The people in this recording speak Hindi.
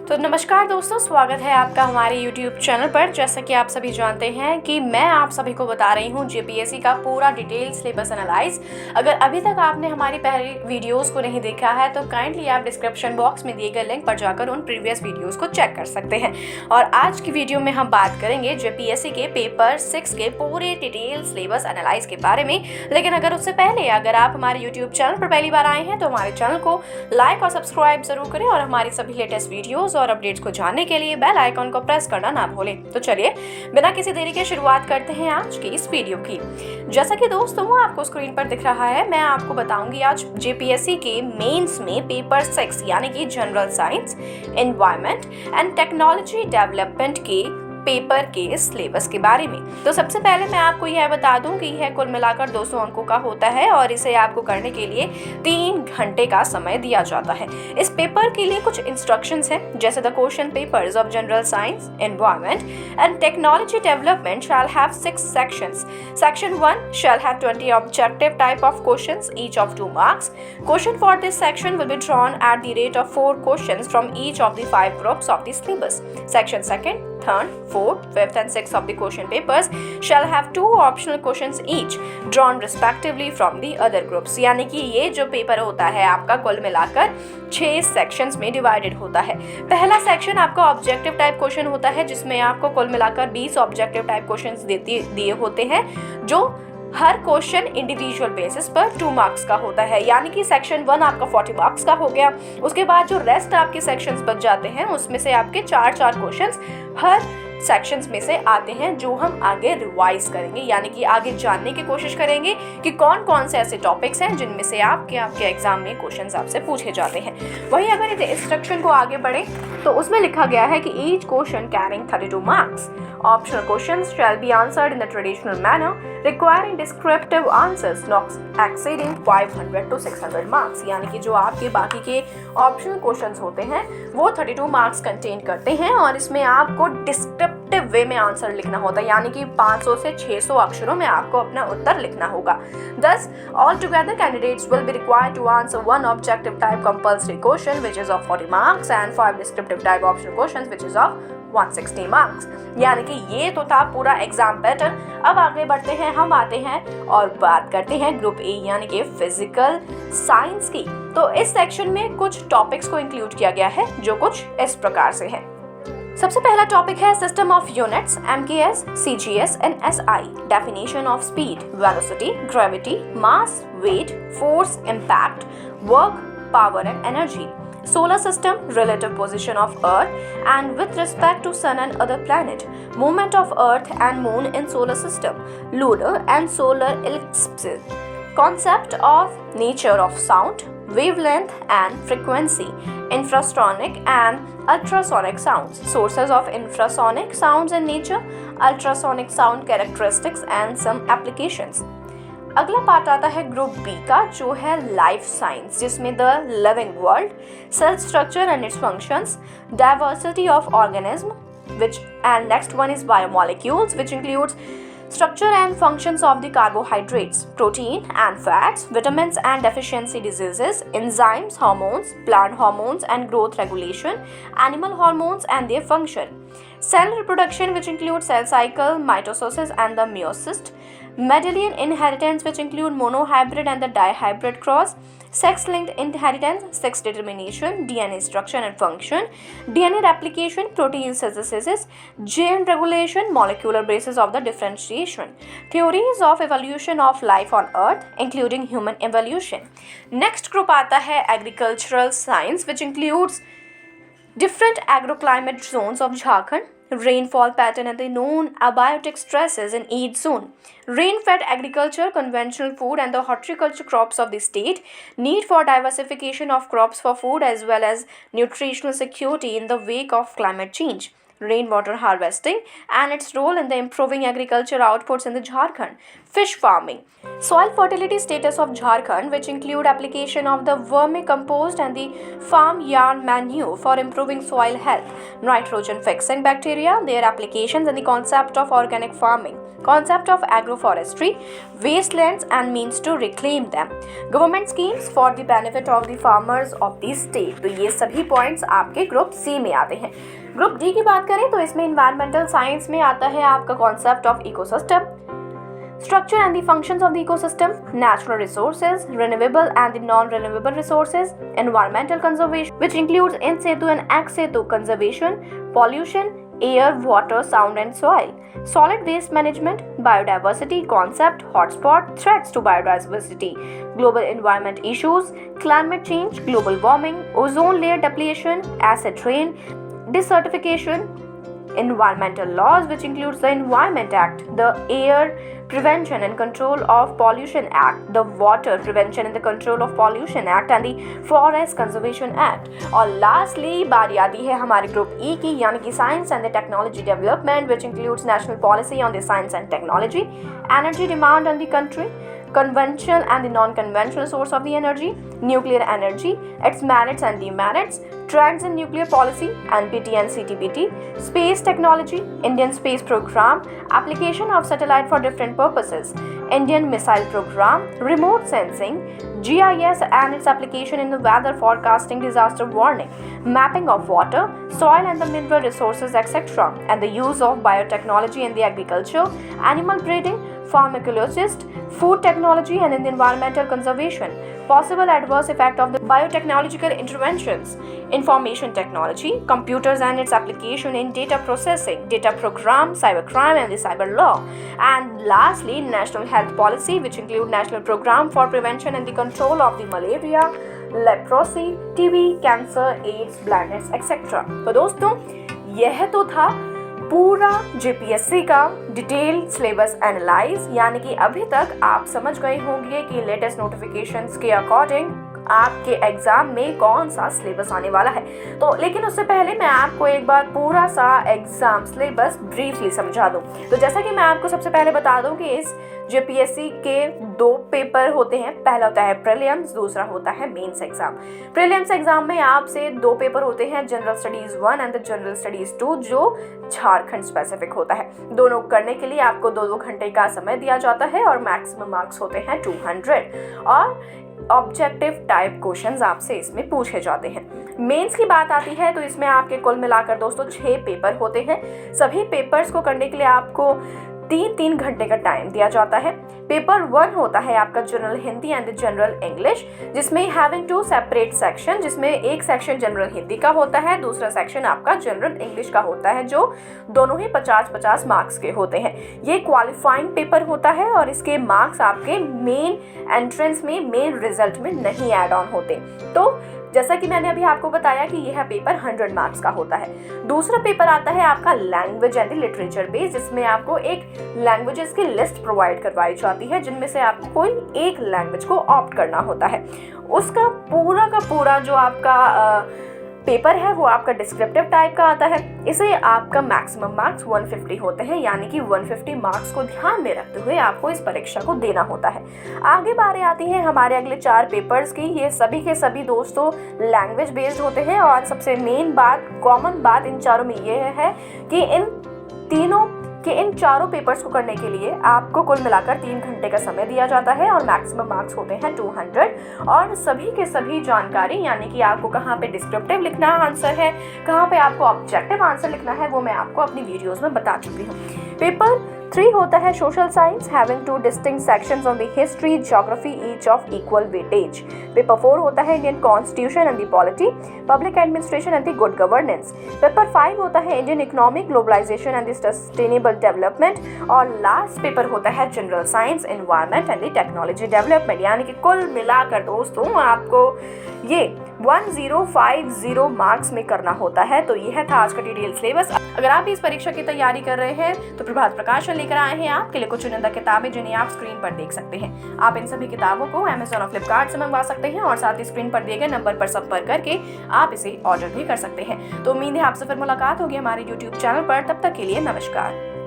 तो नमस्कार दोस्तों, स्वागत है आपका हमारे YouTube चैनल पर। जैसा कि आप सभी जानते हैं कि मैं आप सभी को बता रही हूं जेपीएससी का पूरा डिटेल सिलेबस एनालाइज। अगर अभी तक आपने हमारी पहली वीडियोस को नहीं देखा है तो काइंडली आप डिस्क्रिप्शन बॉक्स में दिए गए लिंक पर जाकर उन प्रीवियस वीडियोस को चेक कर सकते हैं। और आज की वीडियो में हम बात करेंगे जेपीएससी के पेपर 6 के पूरे डिटेल सिलेबस एनालाइज के बारे में। लेकिन अगर उससे पहले अगर आप हमारे YouTube चैनल पर पहली बार आए हैं तो हमारे चैनल को लाइक और सब्सक्राइब जरूर करें और हमारी सभी लेटेस्ट वीडियोस और अपडेट्स को जानने के लिए बेल आइकॉन को प्रेस करना ना भूलें। तो चलिए बिना किसी देरी के शुरुआत करते हैं आज की इस वीडियो की। जैसा कि दोस्तों आपको स्क्रीन पर दिख रहा है, मैं आपको बताऊंगी आज जेपीएससी के मेंस में पेपर 6 यानी कि general science, environment and technology development के पेपर के सिलेबस के बारे में। तो सबसे पहले मैं आपको यह बता दूं कि यह कुल मिलाकर 200 अंकों का होता है और इसे आपको करने के लिए 3 घंटे का समय दिया जाता है। इस पेपर के लिए कुछ इंस्ट्रक्शंस हैं, जैसे the question papers of general science, environment and technology development shall have 6 sections. Section 1 shall have 20 objective type of questions, each of 2 marks. Question for this section will be drawn at the rate of 4 questions from each of the 5 groups of the syllabus. Section 2nd, 3rd, 4th, 5th and 6th of the question papers shall have 2 optional questions each drawn respectively from the other groups. यानी कि ये जो पेपर होता है आपका कुल मिलाकर 6 सेक्शंस में डिवाइडेड होता है। पहला सेक्शन आपका ऑब्जेक्टिव टाइप क्वेश्चन होता है, जिसमें आपको कुल मिलाकर 20 ऑब्जेक्टिव टाइप क्वेश्चंस दिए होते हैं, जो हर क्वेश्चन इंडिविजुअल बेसिस पर 2 मार्क्स का होता है। यानी कि सेक्शन 1 आपका 40 मार्क्स का हो गया। उसके बाद जो रेस्ट आपके सेक्शंस बच जाते हैं उसमें से आपके 4 क्वेश्चंस हर सेक्शंस में से आते हैं, जो हम आगे रिवाइज करेंगे, यानी कि आगे जानने की कोशिश करेंगे कि कौन कौन से ऐसे टॉपिक्स हैं जिनमें से आपके एग्जाम में क्वेश्चंस आपसे पूछे जाते हैं। वहीं अगर इस इंस्ट्रक्शन को आगे बढ़े तो उसमें लिखा गया है कि each question carrying 32 marks. Optional questions shall be answered in the traditional manner, requiring descriptive answers not exceeding 500 to 600 marks। यानी कि जो आपके बाकी के ऑप्शनल क्वेश्चंस होते हैं वो 32 मार्क्स कंटेन करते हैं और इसमें आपको डिस्क्रिप्टिव वे में आंसर लिखना होता है, यानी कि 500 से 600 अक्षरों में आपको अपना उत्तर लिखना होगा। Thus, altogether candidates will be required to answer 1 objective type compulsory question which is of 40 marks and 5 descriptive type optional questions which is of 160 marks. यानी कि ये तो था पूरा एग्जाम पैटर्न। अब आगे बढ़ते हैं, हम आते हैं और बात करते हैं ग्रुप ए यानी कि फिजिकल साइंस की। तो इस सेक्शन में कुछ टॉपिक्स को इंक्लूड किया गया है जो कुछ इस प्रकार से है। सबसे पहला टॉपिक है system of units, MKS, CGS and SI, definition of speed, velocity, gravity, mass, weight, force, impact, work, power and energy, solar system, relative position of earth and with respect to sun and other planet, movement of earth and moon in solar system, lunar and solar eclipses, concept of nature of sound, wavelength and frequency, infrasonic and ultrasonic sounds, sources of infrasonic sounds in nature, ultrasonic sound characteristics and some applications। अगला पार्ट आता है ग्रुप बी का, जो है लाइफ साइंस, जिसमें the living world, cell structure and its functions, diversity of organism, which and next one is biomolecules, which includes structure and functions of the carbohydrates, protein and fats, vitamins and deficiency diseases, enzymes, hormones, plant hormones and growth regulation, animal hormones and their function, cell reproduction, which includes cell cycle, mitosis and the meiosis, Mendelian inheritance, which include monohybrid and the dihybrid cross, sex-linked inheritance, sex determination, DNA structure and function, DNA replication, protein synthesis, gene regulation, molecular basis of the differentiation, theories of evolution of life on Earth, including human evolution. Next group आता है agricultural science, which includes different agroclimate zones of Jharkhand, rainfall pattern and the known abiotic stresses in each zone, rain-fed agriculture, conventional food and the horticulture crops of the state, need for diversification of crops for food as well as nutritional security in the wake of climate change, rainwater harvesting and its role in the improving agriculture outputs in the Jharkhand, fish farming, soil fertility status of Jharkhand, which include application of the vermicompost and the farm yarn manure for improving soil health, nitrogen fixing bacteria, their applications and the concept of organic farming, concept of agroforestry, wastelands and means to reclaim them, government schemes for the benefit of the farmers of the state। तो ये सभी पॉइंट्स आपके ग्रुप सी में आते हैं। ग्रुप डी की बात करें तो इसमें इन्वायरमेंटल साइंस में आता है आपका concept of ecosystem, structure and the functions of the ecosystem, natural resources, renewable and the non-renewable resources, environmental conservation, which includes in situ and ex situ conservation, pollution, air, water, sound and soil, solid waste management, biodiversity concept, hotspot, threats to biodiversity, global environment issues, climate change, global warming, ozone layer depletion, acid rain, desertification, environmental laws, which includes the Environment Act, the Air Prevention and Control of Pollution Act, the Water Prevention and the Control of Pollution Act and the Forest Conservation Act। और लास्टली बारी आती है हमारे ग्रुप ई की, यानी कि science and the technology development, which includes national policy on the science and technology, energy demand on the country, conventional and the non-conventional source of the energy, nuclear energy, its merits and demerits, trends in nuclear policy, NPT and CTBT, space technology, Indian space program, application of satellite for different purposes, Indian missile program, remote sensing, GIS and its application in the weather forecasting, disaster warning, mapping of water, soil and the mineral resources, etc., and the use of biotechnology in the agriculture, animal breeding, pharmacologist, food technology and in the environmental conservation, possible adverse effect of the biotechnological interventions, information technology, computers and its application in data processing, data program, cybercrime and the cyber law, and lastly national health policy, which include national program for prevention and the control of the malaria, leprosy, TB, cancer, AIDS, blindness, etc। तो दोस्तों यह तो था पूरा जेपीएससी का डिटेल सिलेबस एनालाइज, यानी कि अभी तक आप समझ गए होंगे कि लेटेस्ट नोटिफिकेशंस के अकॉर्डिंग आपके एग्जाम में कौन सा सिलेबस आने वाला है। तो लेकिन उससे पहले मैं आपको एक बार पूरा सा एग्जाम सिलेबस ब्रीफली समझा दूं। तो जैसा कि मैं आपको सबसे पहले बता दूं कि इस जेपीएससी के 2 पेपर होते हैं। पहला होता है प्रीलिम्स, दूसरा होता है मेंस एग्जाम। प्रीलिम्स एग्जाम में आपसे 2 पेपर होते हैं, general studies 1 and the general studies 2, जो झारखंड स्पेसिफिक होता है। दोनों करने के लिए आपको 2-2 घंटे का समय दिया जाता है और मैक्सिमम मार्क्स होते हैं 200 और ऑब्जेक्टिव टाइप क्वेश्चंस आपसे इसमें पूछे जाते हैं। मेंस की बात आती है तो इसमें आपके कुल मिलाकर दोस्तों 6 पेपर होते हैं। सभी पेपर्स को करने के लिए आपको 3-3 घंटे का टाइम दिया जाता है। पेपर 1 होता है आपका general Hindi and general English, जिसमें हैविंग 2 सेपरेट सेक्शन, जिसमें एक सेक्शन जनरल हिंदी का होता है, दूसरा सेक्शन आपका जनरल इंग्लिश का होता है, जो दोनों ही 50-50 मार्क्स के होते हैं। ये क्वालिफाइंग पेपर होता है और इसके मार्क्स आपके मेन एंट्रेंस में, मेन रिजल्ट में नहीं ऐड ऑन होते। तो जैसा कि मैंने अभी आपको बताया कि यह पेपर 100 मार्क्स का होता है। दूसरा पेपर आता है आपका लैंग्वेज एंड लिटरेचर बेस, जिसमें आपको एक लैंग्वेजेस की लिस्ट प्रोवाइड करवाई जाती है, जिनमें से आपको कोई एक लैंग्वेज को ऑप्ट करना होता है। उसका पूरा का पूरा जो आपका पेपर है वो आपका डिस्क्रिप्टिव टाइप का आता है। इसे आपका मैक्सिमम मार्क्स 150 होते हैं, यानी कि 150 मार्क्स को ध्यान में रखते हुए आपको इस परीक्षा को देना होता है। आगे बारी आती है हमारे अगले 4 पेपर्स की। ये सभी के सभी दोस्तों लैंग्वेज बेस्ड होते हैं और सबसे मेन बात, कॉमन बात इन चारों में ये है कि इन चारों पेपर्स को करने के लिए आपको कुल मिलाकर 3 घंटे का समय दिया जाता है और मैक्सिमम मार्क्स होते हैं 200 और सभी के सभी जानकारी, यानी कि आपको कहाँ पे डिस्क्रिप्टिव लिखना आंसर है, कहाँ पे आपको ऑब्जेक्टिव आंसर लिखना है, वो मैं आपको अपनी वीडियोस में बता चुकी हूँ। पेपर 3 होता है social science, having 2 distinct sections on the history, geography, each of equal weightage. Paper 4 होता है Indian constitution and the polity, public administration and the good governance. Paper 5 होता है Indian economy, globalisation and the sustainable development. और लास्ट पेपर होता है general science, environment and the technology development. यानी कि कुल मिलाकर दोस्तों आपको ये 1050 मार्क्स में करना होता है। तो यह था आज का डिटेल सिलेबस। अगर आप इस परीक्षा की तैयारी कर रहे हैं तो प्रभात प्रकाशन लेकर आए हैं आपके लिए कुछ चुनिंदा किताबें, जिन्हें आप स्क्रीन पर देख सकते हैं। आप इन सभी किताबों को Amazon और फ्लिपकार्ट से मंगवा सकते हैं और साथ ही स्क्रीन पर दिए गए नंबर पर संपर्क करके आप इसे ऑर्डर भी कर सकते हैं। तो उम्मीद है आपसे फिर मुलाकात होगी हमारे YouTube चैनल पर। तब तक के लिए नमस्कार।